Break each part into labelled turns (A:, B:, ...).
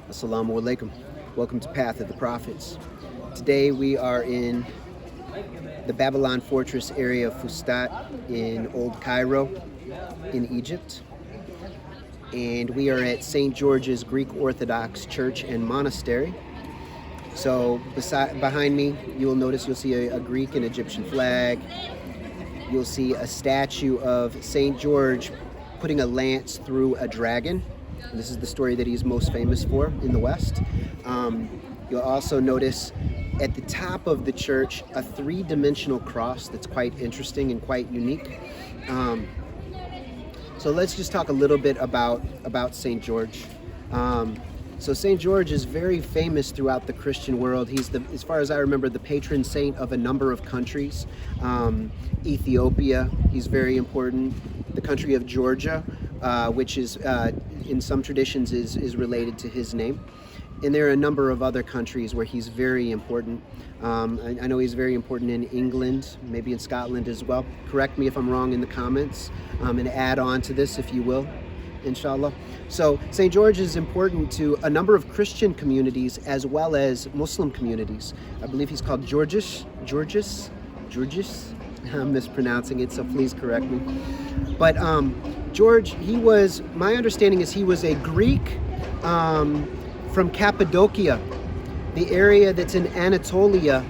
A: Assalamu alaikum. Welcome to Path of the Prophets. Today we are in the Babylon fortress area of Fustat in Old Cairo in Egypt. And we are at St. George's Greek Orthodox Church and Monastery. So behind me, you'll see a Greek and Egyptian flag. You'll see a statue of St. George putting a lance through a dragon. This is the story that he's most famous for in the West. You'll also notice at the top of the church a three-dimensional cross that's quite interesting and quite unique. So let's just talk a little bit about St. George. So St. George is very famous throughout the Christian world. He's, as far as I remember, the patron saint of a number of countries. Ethiopia, he's very important. The country of Georgia, which is in some traditions is related to his name. And there are a number of other countries where he's very important. I know he's very important in England, maybe in Scotland as well. Correct me if I'm wrong in the comments, and add on to this if you will, inshallah. So St. George is important to a number of Christian communities as well as Muslim communities. I believe he's called Georgius. I'm mispronouncing it, so please correct me. But George, my understanding is he was a Greek from Cappadocia, the area that's in Anatolia,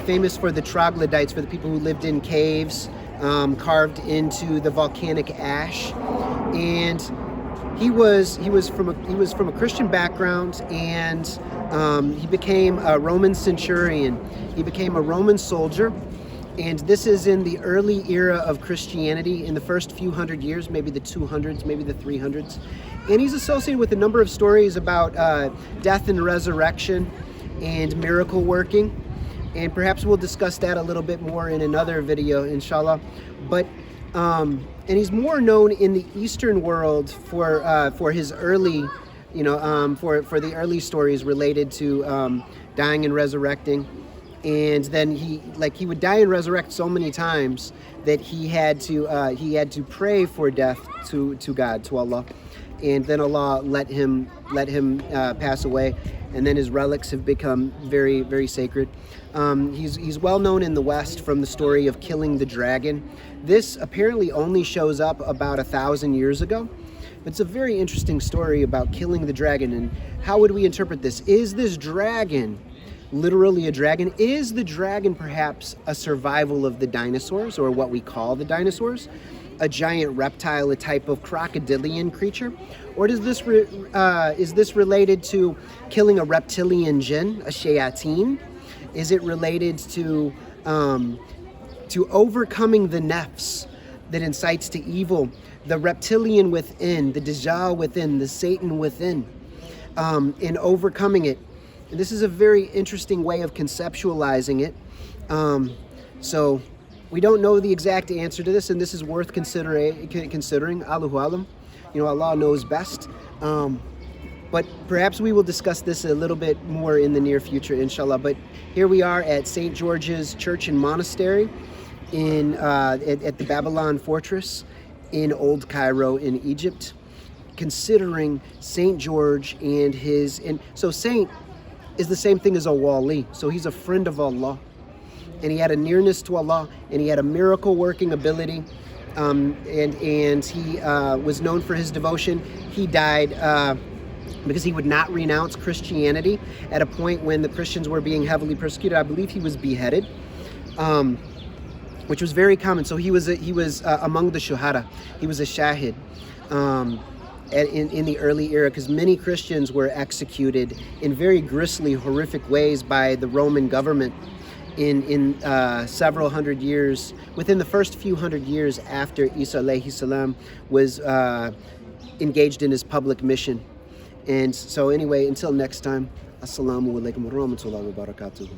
A: famous for the troglodytes, for the people who lived in caves, carved into the volcanic ash. And he was from a Christian background, and he became a Roman centurion. He became a Roman soldier. And this is in the early era of Christianity, in the first few hundred years, maybe the 200s, maybe the 300s. And he's associated with a number of stories about death and resurrection and miracle working. And perhaps we'll discuss that a little bit more in another video, inshallah. But and he's more known in the Eastern world for his early, for the early stories related to dying and resurrecting. And then he would die and resurrect so many times that he had to pray for death to God, to Allah, and then Allah let him pass away, and then his relics have become very, very sacred. He's well known in the West from the story of killing the dragon. This apparently only shows up about 1,000 years ago. But it's a very interesting story about killing the dragon. And how would we interpret this? Is this dragon literally a dragon? Is the dragon perhaps a survival of the dinosaurs, or what we call the dinosaurs? A giant reptile, a type of crocodilian creature? Or is this related to killing a reptilian jinn, a shayateen? Is it related to overcoming the nafs that incites to evil, the reptilian within, the dajjal within, the Satan within, in overcoming it? And this is a very interesting way of conceptualizing it. So we don't know the exact answer to this, and this is worth considering. Allahu alam. Allah knows best. But perhaps we will discuss this a little bit more in the near future, inshallah. But here we are at St. George's Church and Monastery at the Babylon fortress in Old Cairo in Egypt, considering St. George so Saint is the same thing as a wali. So he's a friend of Allah, and he had a nearness to Allah, and he had a miracle working ability, and he was known for his devotion. He died because he would not renounce Christianity at a point when the Christians were being heavily persecuted. I believe he was beheaded, which was very common. So he was among the shuhada. He was a shahid. In the early era, because many Christians were executed in very grisly, horrific ways by the Roman government in several hundred years, within the first few hundred years after Isa alayhi salam was engaged in his public mission. And so anyway, until next time, assalamu alaikum wa rahmatullahi wa barakatuhu.